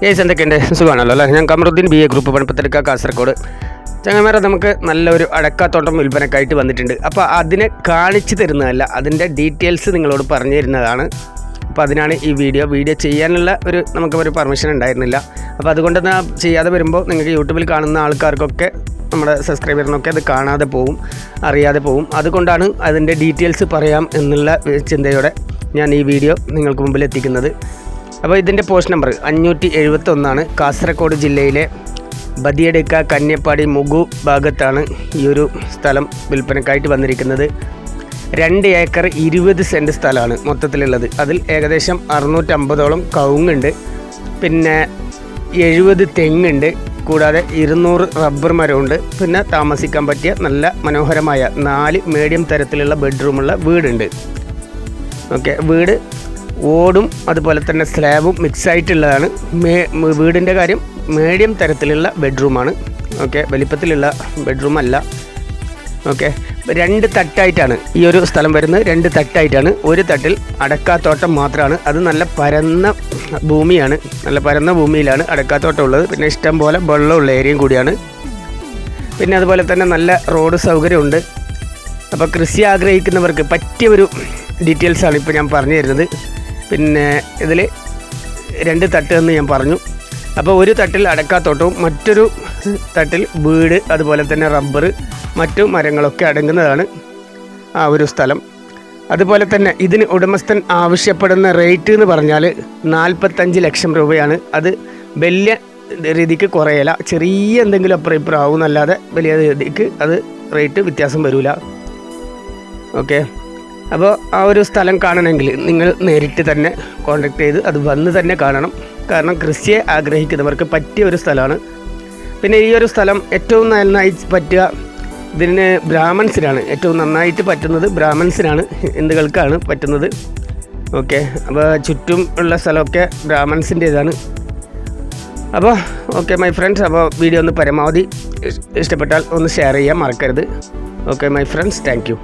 എന്തൊക്കെയുണ്ട് സുഖമാണല്ലോ അല്ലേ? ഞാൻ കമറുദ്ദീൻ BA ഗ്രൂപ്പ് പണിപ്പത്തിരിക്ക കാസർഗോഡ്. ചങ്ങന്മാരെ നമുക്ക് നല്ലൊരു അടക്കാത്തോട്ടം വിൽപ്പനക്കായിട്ട് വന്നിട്ടുണ്ട്. അപ്പോൾ അതിനെ കാണിച്ചു തരുന്നതല്ല, അതിൻ്റെ ഡീറ്റെയിൽസ് നിങ്ങളോട് പറഞ്ഞു തരുന്നതാണ്. അപ്പോൾ അതിനാണ് ഈ വീഡിയോ ചെയ്യാനുള്ള നമുക്കൊരു പെർമിഷൻ ഉണ്ടായിരുന്നില്ല. അപ്പോൾ അതുകൊണ്ട് തന്നെ ചെയ്യാതെ വരുമ്പോൾ നിങ്ങൾക്ക് യൂട്യൂബിൽ കാണുന്ന ആൾക്കാർക്കൊക്കെ നമ്മുടെ സബ്സ്ക്രൈബറിനൊക്കെ അത് കാണാതെ പോവും, അറിയാതെ പോവും. അതുകൊണ്ടാണ് അതിൻ്റെ ഡീറ്റെയിൽസ് പറയാം എന്നുള്ള ചിന്തയോടെ ഞാൻ ഈ വീഡിയോ നിങ്ങൾക്ക് മുമ്പിൽ എത്തിക്കുന്നത്. അപ്പോൾ ഇതിൻ്റെ പോസ്റ്റ് നമ്പർ 571 കാസർഗോഡ് ജില്ലയിലെ ബദിയടുക്ക കന്യപ്പാടി മുഗു ഭാഗത്താണ് ഈ ഒരു സ്ഥലം വിൽപ്പനക്കായിട്ട് വന്നിരിക്കുന്നത്. 2 ഏക്കർ 20 സെൻറ്റ് സ്ഥലമാണ് മൊത്തത്തിലുള്ളത്. അതിൽ ഏകദേശം 650ഓളം കവുങ്ങുണ്ട്, പിന്നെ 70 തെങ്ങുണ്ട്, കൂടാതെ 200 റബ്ബർ മരമുണ്ട്. പിന്നെ താമസിക്കാൻ പറ്റിയ നല്ല മനോഹരമായ 4 മീഡിയം തരത്തിലുള്ള ബെഡ്റൂമുള്ള വീടുണ്ട്. ഓക്കെ, വീട് ഓടും അതുപോലെ തന്നെ സ്ലാബും മിക്സായിട്ടുള്ളതാണ്. വീടിൻ്റെ കാര്യം മീഡിയം തരത്തിലുള്ള ബെഡ്റൂമാണ്. ഓക്കെ, വലിപ്പത്തിലുള്ള ബെഡ്റൂമല്ല. ഓക്കെ, 2 തട്ടായിട്ടാണ് ഈ ഒരു സ്ഥലം വരുന്നത്. 2 തട്ടായിട്ടാണ്. ഒരു തട്ടിൽ അടക്കാത്തോട്ടം മാത്രമാണ്. അത് നല്ല പരന്ന ഭൂമിയാണ്. നല്ല പരന്ന ഭൂമിയിലാണ് അടക്കാത്തോട്ടം ഉള്ളത്. പിന്നെ ഇഷ്ടം പോലെ വെള്ളമുള്ള ഏരിയയും കൂടിയാണ്. പിന്നെ അതുപോലെ തന്നെ നല്ല റോഡ് സൗകര്യമുണ്ട്. അപ്പോൾ കൃഷി ആഗ്രഹിക്കുന്നവർക്ക് പറ്റിയ ഒരു ഡീറ്റെയിൽസാണ് ഇപ്പോൾ ഞാൻ പറഞ്ഞു തരുന്നത്. പിന്നെ ഇതിൽ 2 തട്ട് എന്ന് ഞാൻ പറഞ്ഞു. അപ്പോൾ ഒരു തട്ടിൽ അടക്കാത്തോട്ടവും മറ്റൊരു തട്ടിൽ വീട്, അതുപോലെ തന്നെ റബ്ബർ, മറ്റു മരങ്ങളൊക്കെ അടങ്ങുന്നതാണ് ആ ഒരു സ്ഥലം. അതുപോലെ തന്നെ ഇതിന് ഉടമസ്ഥൻ ആവശ്യപ്പെടുന്ന റേറ്റ് എന്ന് പറഞ്ഞാൽ 45 ലക്ഷം രൂപയാണ്. അത് വലിയ രീതിക്ക് കുറയല, ചെറിയ എന്തെങ്കിലും അപ്പുറം ഇപ്പുറം ആവുന്നല്ലാതെ വലിയ രീതിക്ക് അത് റേറ്റ് വ്യത്യാസം വരില്ല. ഓക്കെ, അപ്പോൾ ആ ഒരു സ്ഥലം കാണണമെങ്കിൽ നിങ്ങൾ നേരിട്ട് തന്നെ കോൺടാക്ട് ചെയ്ത് അത് വന്ന് തന്നെ കാണണം. കാരണം കൃഷിയെ ആഗ്രഹിക്കുന്നവർക്ക് പറ്റിയ ഒരു സ്ഥലമാണ്. പിന്നെ ഈ ഒരു സ്ഥലം ഏറ്റവും നന്നായി പറ്റുക ഇതിന് ബ്രാഹ്മൺസിനാണ്. ഏറ്റവും നന്നായിട്ട് പറ്റുന്നത് ബ്രാഹ്മൺസിനാണ്, ഹിന്ദുക്കൾക്കാണ് പറ്റുന്നത്. ഓക്കെ, അപ്പോൾ ചുറ്റും ഉള്ള സ്ഥലമൊക്കെ ബ്രാഹ്മൺസിൻ്റേതാണ്. അപ്പോൾ ഓക്കെ മൈ ഫ്രണ്ട്സ്, അപ്പോൾ വീഡിയോ ഒന്ന് പരമാവധി ഇഷ്ടപ്പെട്ടാൽ ഒന്ന് ഷെയർ ചെയ്യാൻ മറക്കരുത്. Okay my friends, thank you.